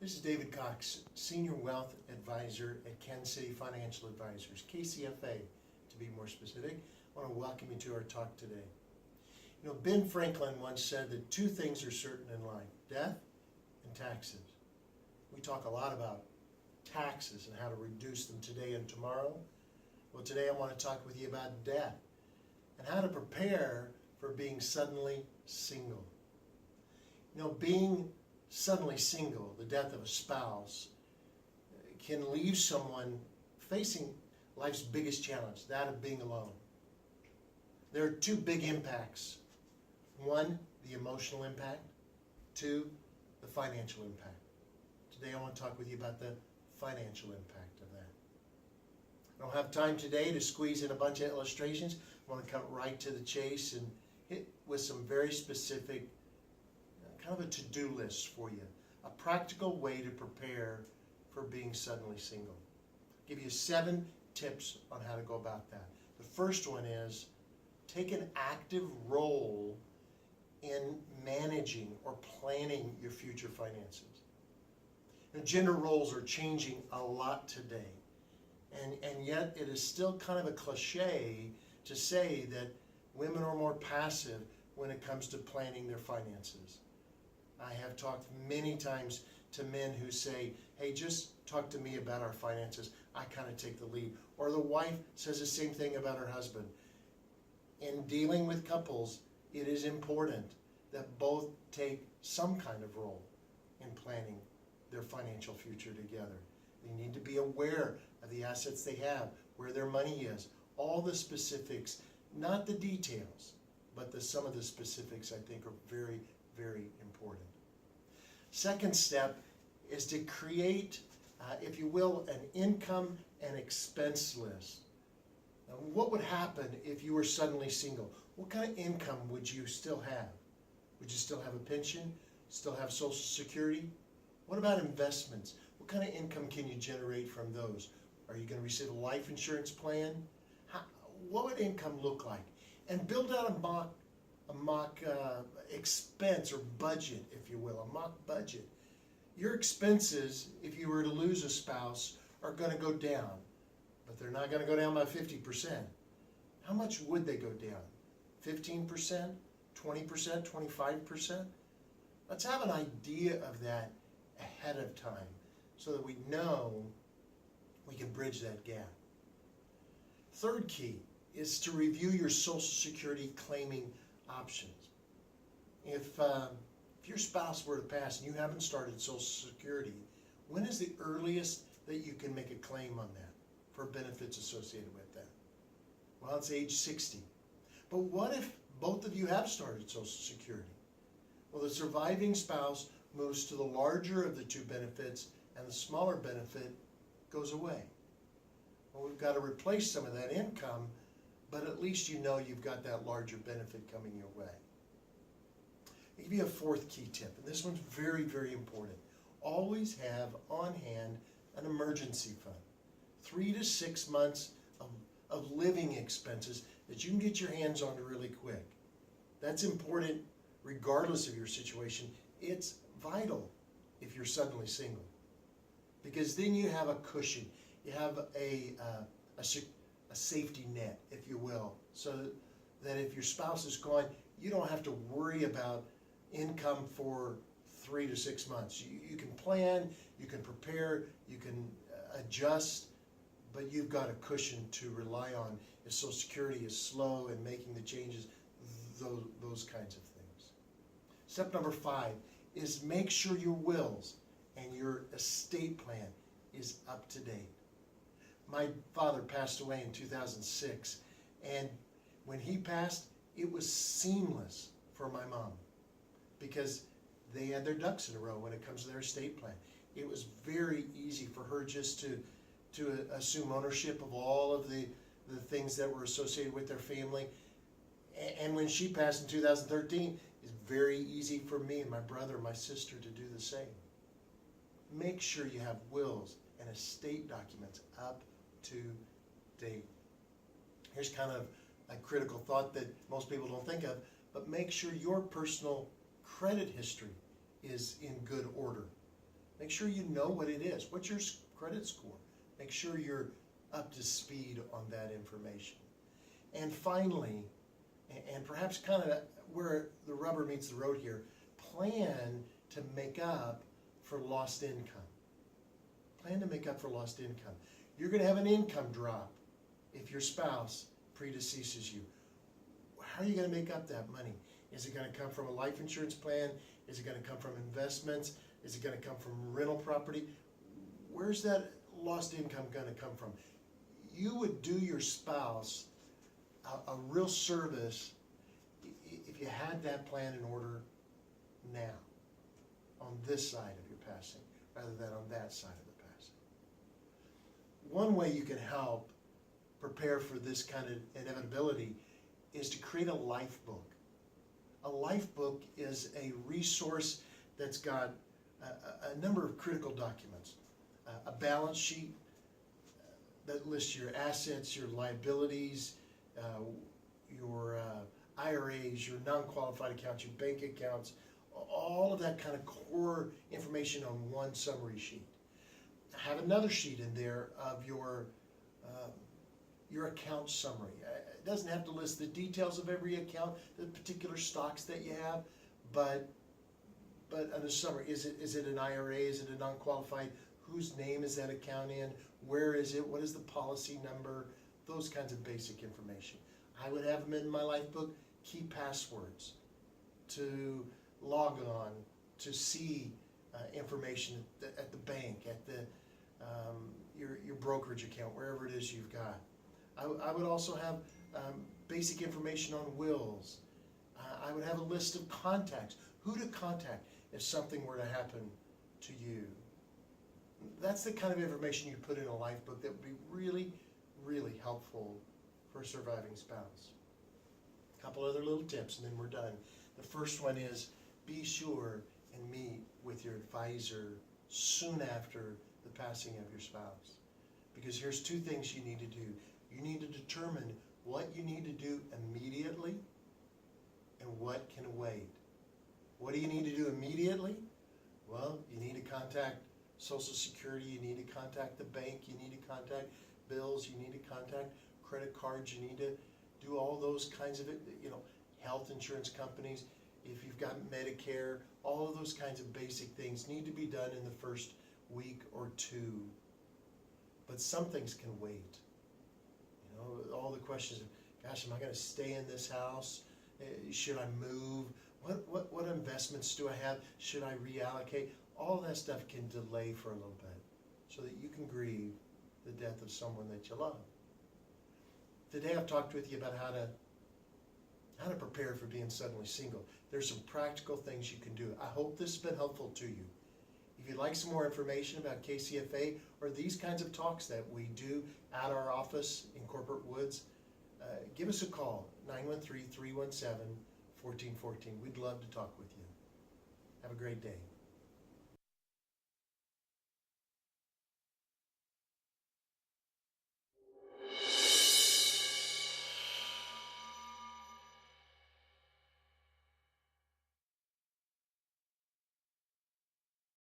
This is David Cox, Senior Wealth Advisor at Kansas City Financial Advisors, KCFA to be more specific. I want to welcome you to our talk today. You know, Ben Franklin once said that two things are certain in life, death and taxes. We talk a lot about taxes and how to reduce them today and tomorrow. Well, today I want to talk with you about death and how to prepare for being suddenly single. You know, being suddenly single, the death of a spouse, can leave someone facing life's biggest challenge, that of being alone. There are two big impacts. One, the emotional impact. Two, the financial impact. Today I want to talk with you about the financial impact of that. I don't have time today to squeeze in a bunch of illustrations. I want to cut right to the chase and hit with some very specific kind of a to-do list for you, a practical way to prepare for being suddenly single. I'll give you 7 tips on how to go about that. The first one is take an active role in managing or planning your future finances. You know, gender roles are changing a lot today, and yet it is still kind of a cliche to say that women are more passive when it comes to planning their finances. I have talked many times to men who say, hey, just talk to me about our finances. I kind of take the lead. Or the wife says the same thing about her husband. In dealing with couples, it is important that both take some kind of role in planning their financial future together. They need to be aware of the assets they have, where their money is, all the specifics, not the details, but some of the specifics I think are very, very important. Second step is to create, if you will, an income and expense list. Now, what would happen if you were suddenly single? What kind of income would you still have? Would you still have a pension? Still have Social Security? What about investments? What kind of income can you generate from those? Are you going to receive a life insurance plan? What would income look like? And build out a mock expense or budget, if you will, a mock budget. Your expenses, if you were to lose a spouse, are going to go down, but they're not going to go down by 50%. How much would they go down? 15%? 20%? 25%? Let's have an idea of that ahead of time so that we know we can bridge that gap. Third key is to review your Social Security claiming options. If your spouse were to pass and you haven't started Social Security, when is the earliest that you can make a claim on that for benefits associated with that? Well, it's age 60. But what if both of you have started Social Security? Well, the surviving spouse moves to the larger of the two benefits and the smaller benefit goes away. Well, we've got to replace some of that income, but at least you know you've got that larger benefit coming your way. I'll give you a fourth key tip, and this one's very, very important. Always have on hand an emergency fund. 3 to 6 months of living expenses that you can get your hands on really quick. That's important regardless of your situation. It's vital if you're suddenly single, because then you have a cushion. You have a safety net, if you will, so that if your spouse is gone, you don't have to worry about income for 3 to 6 months. You can plan, you can prepare, you can adjust, but you've got a cushion to rely on if Social Security is slow in making the changes, those kinds of things. Step number 5 is make sure your wills and your estate plan is up to date. My father passed away in 2006, and when he passed, it was seamless for my mom because they had their ducks in a row when it comes to their estate plan. It was very easy for her just to assume ownership of all of the things that were associated with their family. And when she passed in 2013, it's very easy for me and my brother and my sister to do the same. Make sure you have wills and estate documents up to date. Here's kind of a critical thought that most people don't think of, but make sure your personal credit history is in good order. Make sure you know what it is. What's your credit score? Make sure you're up to speed on that information. And finally, and perhaps kind of where the rubber meets the road here, plan to make up for lost income. Plan to make up for lost income. You're going to have an income drop if your spouse predeceases you. How are you going to make up that money? Is it going to come from a life insurance plan? Is it going to come from investments? Is it going to come from rental property? Where's that lost income going to come from? You would do your spouse a real service if you had that plan in order now, on this side of your passing, rather than on that side of the passing. One way you can help prepare for this kind of inevitability is to create a life book. A life book is a resource that's got a number of critical documents. A balance sheet that lists your assets, your liabilities, your IRAs, your non-qualified accounts, your bank accounts, all of that kind of core information on one summary sheet. Have another sheet in there of your account summary. It doesn't have to list the details of every account, the particular stocks that you have, but on a summary, is it an IRA? Is it a non-qualified? Whose name is that account in? Where is it? What is the policy number? Those kinds of basic information. I would have them in my life book. Key passwords to log on, to see information at the bank, at the your brokerage account, wherever it is you've got. I would also have basic information on wills. I would have a list of contacts, who to contact if something were to happen to you. That's the kind of information you put in a life book that would be really, really helpful for a surviving spouse. A couple other little tips and then we're done. The first one is be sure and meet with your advisor soon after the passing of your spouse. Because here's two things you need to do. You need to determine what you need to do immediately and what can wait. What do you need to do immediately? Well, you need to contact Social Security, you need to contact the bank, you need to contact bills, you need to contact credit cards, you need to do all those kinds of, health insurance companies. If you've got Medicare, all of those kinds of basic things need to be done in the first week or two. But some things can wait. All the questions of, gosh, am I going to stay in this house? Should I move? What investments do I have? Should I reallocate? All that stuff can delay for a little bit so that you can grieve the death of someone that you love. Today I've talked with you about how to prepare for being suddenly single. There's some practical things you can do. I hope this has been helpful to you. If you'd like some more information about KCFA or these kinds of talks that we do at our office in Corporate Woods, give us a call, 913-317-1414. We'd love to talk with you. Have a great day.